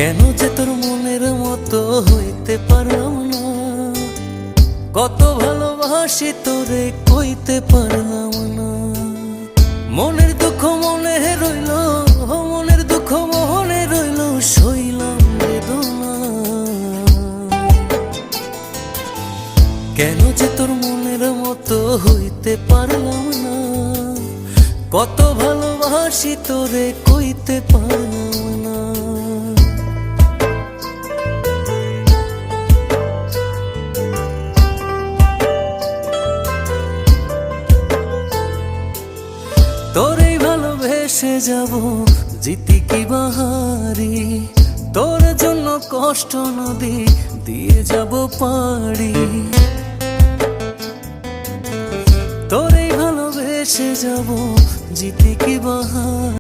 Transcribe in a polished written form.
কেন যে তোর মনের মতো হইতে পারলাম না, কত ভালোবাসি তোরে কইতে পারলাম না। মনের দুঃখ মনে রইল, মনের দুঃখ মনে রইল, সইলাম বেদনা। কেন যে তোর মনের মতো হইতে পারলাম না, কত ভালোবাসি তোরে কইতে পারলাম না। তোরেই ভালোবেসে যাব জিতি কি বাহারি, তোর জন্য কষ্ট নদী দিয়ে যাব পাড়ি। তোরেই ভালোবেসে যাব জিতি কি বাহারি।